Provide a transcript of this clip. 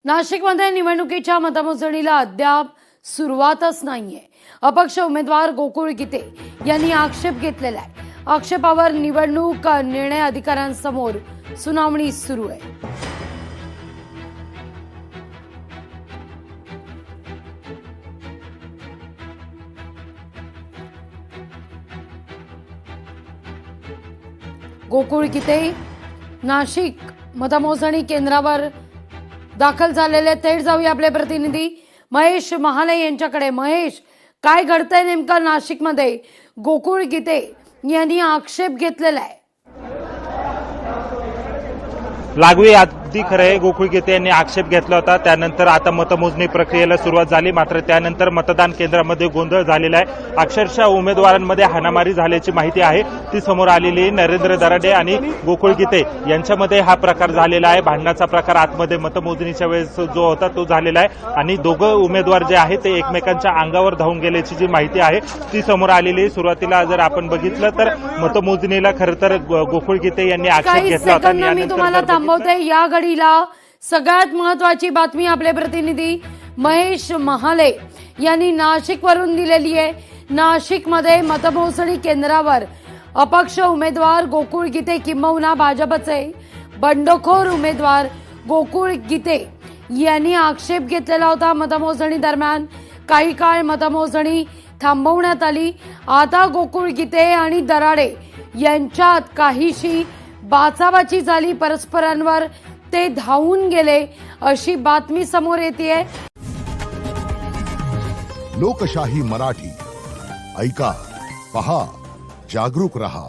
नाशिकमध्ये निवडणुकीच्या मतमोजणीला अद्याप सुरुवातच नाहीये. अपक्ष उमेदवार गोकुळ गीते यांनी आक्षेप घेतलेला आहे. आक्षेपावर निवडणूक निर्णय अधिकाऱ्यांसमोर सुनावणी सुरू आहे. गोकुळ गीते नाशिक मतमोजणी केंद्रावर दाखल झालेले. थेट जाऊया आपले प्रतिनिधी महेश महाले यांच्याकडे. महेश, काय घडतंय नेमकं नाशिकमध्ये? गोकुळ गीते यांनी आक्षेप घेतलेला आहे. लागवी अगदी खरं आहे, गोकुळ गीते यांनी आक्षेप घेतला होता. त्यानंतर आता मतमोजणी प्रक्रियेला सुरुवात झाली. मात्र त्यानंतर मतदान केंद्रामध्ये गोंधळ झालेला आहे. अक्षरशः उमेदवारांमध्ये हाणामारी झाल्याची माहिती आहे ती समोर आलेली आहे. नरेंद्र दराडे आणि गोकुळ गीते यांच्यामध्ये हा प्रकार झालेला आहे. भांडणाचा प्रकार आतमध्ये मतमोजणीच्या वेळेस जो होता तो झालेला आहे आणि दोघं उमेदवार जे आहेत ते एकमेकांच्या अंगावर धावून गेल्याची जी माहिती आहे ती समोर आलेली आहे. सुरुवातीला जर आपण बघितलं तर मतमोजणीला खरं तर गोकुळ गीते यांनी आक्षेप घेतला होता. या घडीला सगळ्यात महत्वाची बातमी आपले प्रतिनिधी महेश महाले यांनी नाशिकवरून दिलेली आहे. नाशिकमध्ये मतमोजणी केंद्रावर अपक्ष उमेदवार गोकुळ गीते किंबहुना भाजपचे बंडखोर उमेदवार गोकुळ गीते यांनी आक्षेप घेतलेला होता. मतमोजणी दरम्यान काही काळ मतमोजणी थांबवण्यात आली. आता गोकुळ गीते आणि दराडे यांच्यात काहीशी बाचाबाची झाली. परस्परांवर ते धावून गेले अशी बातमी समोर येतेय. लोकशाही मराठी ऐका, पहा, जागरूक रहा.